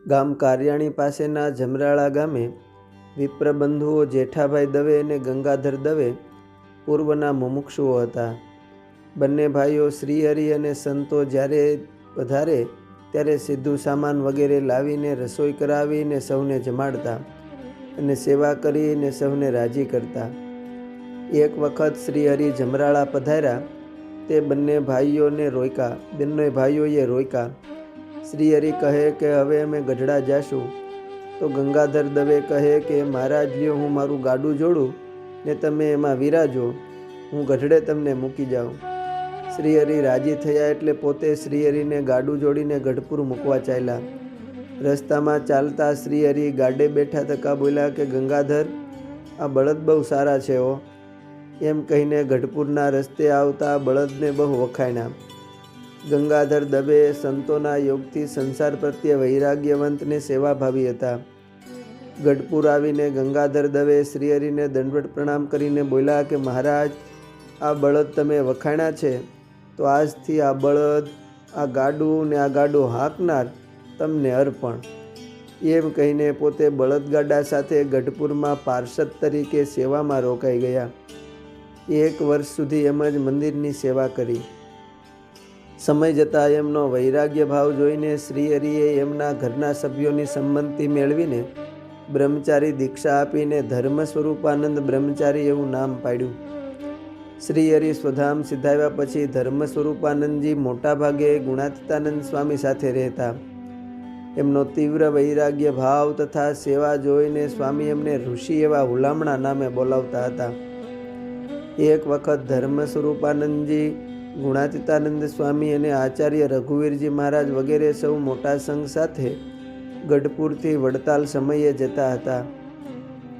ગામ કારિયાણી પાસેના જમરાળા ગામે વિપ્રબંધુઓ જેઠાભાઈ દવે અને ગંગાધર દવે પૂર્વના મુમુક્ષુઓ હતા. બંને ભાઈઓ શ્રીહરિ અને સંતો જ્યારે પધારે ત્યારે સીધું સામાન વગેરે લાવીને રસોઈ કરાવીને સૌને જમાડતા અને સેવા કરીને સૌને રાજી કરતા. એક વખત શ્રીહરિ જમરાળા પધાર્યા તે બંને ભાઈઓએ રોક્યા. શ્રીહરિ કહે કે હવે અમે ગઢડા જાશું. તો ગંગાધર દવે કહે કે મહારાજ લ્યો, હું મારું ગાડું જોડું ને તમે એમાં વિરાજો, હું ગઢડે તમને મૂકી જાઉં. શ્રીહરિ રાજી થયા એટલે પોતે શ્રીહરિને ગાડું જોડીને ગઢપુર મૂકવા ચાલ્યા. રસ્તામાં ચાલતા શ્રીહરિ ગાડે બેઠા તકા બોલ્યા કે ગંગાધર, આ બળદ બહુ સારા છે હો. એમ કહીને ગઢપુરના રસ્તે આવતા બળદને બહુ વખાણ્યા. ગંગાધર દવે સંતોના યોગથી સંસાર પ્રત્યે વૈરાગ્યવંતને સેવાભાવી હતા. ગઢપુર આવીને ગંગાધર દવે શ્રીહરિને દંડવત પ્રણામ કરીને બોલ્યા કે મહારાજ, આ બળદ તમે વખાણ્યા છે તો આજથી આ બળદ, આ ગાડું ને આ ગાડું હાંકનાર તમને અર્પણ. એમ કહીને પોતે બળદગાડા સાથે ગઢપુરમાં પાર્ષદ તરીકે સેવામાં રોકાઈ ગયા. 1 વર્ષ સુધી એમ જ મંદિરની સેવા કરી. સમય જતાં એમનો વૈરાગ્ય ભાવ જોઈને શ્રીહરિએ એમના ઘરના સભ્યોની સંમતિ મેળવીને બ્રહ્મચારી દીક્ષા આપીને ધર્મ સ્વરૂપાનંદ બ્રહ્મચારી એવું નામ પાડ્યું. શ્રીહરિ સ્વધામ સિધાવ્યા પછી ધર્મ સ્વરૂપાનંદજી મોટાભાગે ગુણાતીતાનંદ સ્વામી સાથે રહેતા. એમનો તીવ્ર વૈરાગ્ય ભાવ તથા સેવા જોઈને સ્વામી એમને ઋષિ એવા હુલામણા નામે બોલાવતા હતા. એક વખત ધર્મ સ્વરૂપાનંદજી, ગુણાતીતાનંદ સ્વામી અને આચાર્ય રઘુવીરજી મહારાજ વગેરે સૌ મોટા સંઘ સાથે ગઢપુરથી વડતાલ સમયે જતા હતા.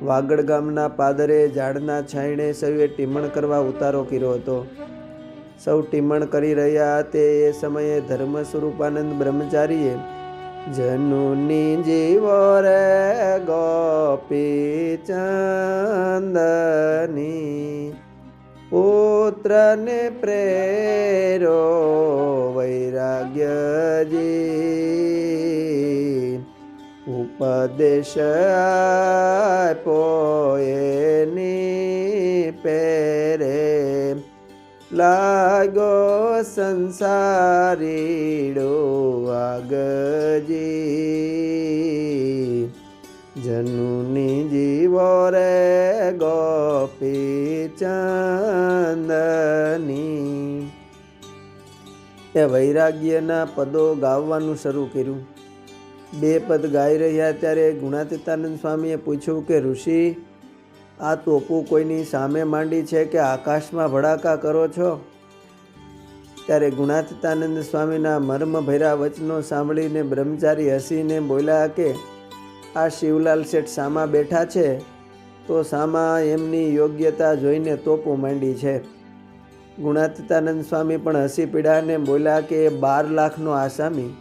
વાગડ ગામના પાદરે ઝાડના છાંયણે સૌએ ટીમણ કરવા ઉતારો કર્યો હતો. સૌ ટીમણ કરી રહ્યા તે એ સમયે ધર્મ સ્વરૂપાનંદ બ્રહ્મચારીએ જનુની જીવો રે ગોપી ચંદની, પુત્રને પ્રેરો વૈરાગ્યજી, ઉપદેશ આપ્યો એની પેરે, લાગ્યો સંસારીડો આગજી, જનુની જીવો રે ગોપી ચંદની. એ વૈરાગ્યના પદો ગાવાનું શરૂ કર્યું. 2 પદ ગાઈ રહ્યા ત્યારે ગુણાતીતાનંદ સ્વામીએ પૂછ્યું કે ઋષિ, આ તોપું કોઈની સામે માંડી છે કે આકાશમાં ભડાકા કરો છો? ત્યારે ગુણાતીતાનંદ સ્વામીના મર્મભર્યા વચનો સાંભળીને બ્રહ્મચારી હસીને બોલ્યા કે આ શિવલાલ શેઠ સામા બેઠા છે તો સામા એમની યોગ્યતા જોઈને તોપું માંડી છે. ગુણાતીતાનંદ સ્વામી પણ હસી પીડાને બોલ્યા કે 12 લાખનો આસામી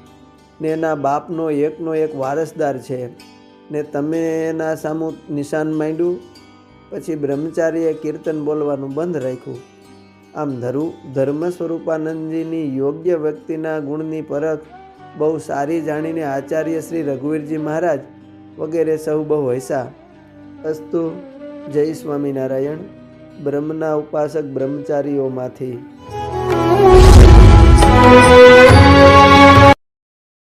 ને એના બાપનો એકનો એક વારસદાર છે ને તમે એના સામું નિશાન માંડ્યું. પછી બ્રહ્મચારીએ કીર્તન બોલવાનું બંધ રાખ્યું. આમ ધર્મ સ્વરૂપાનંદજીની યોગ્ય વ્યક્તિના ગુણની પરખ બહુ સારી જાણીને આચાર્ય શ્રી રઘુવીરજી મહારાજ વગેરે સૌ બહુ હસ્યા. અસ્તુ. જય સ્વામિનારાયણ. બ્રહ્મના ઉપાસક બ્રહ્મચારીઓમાંથી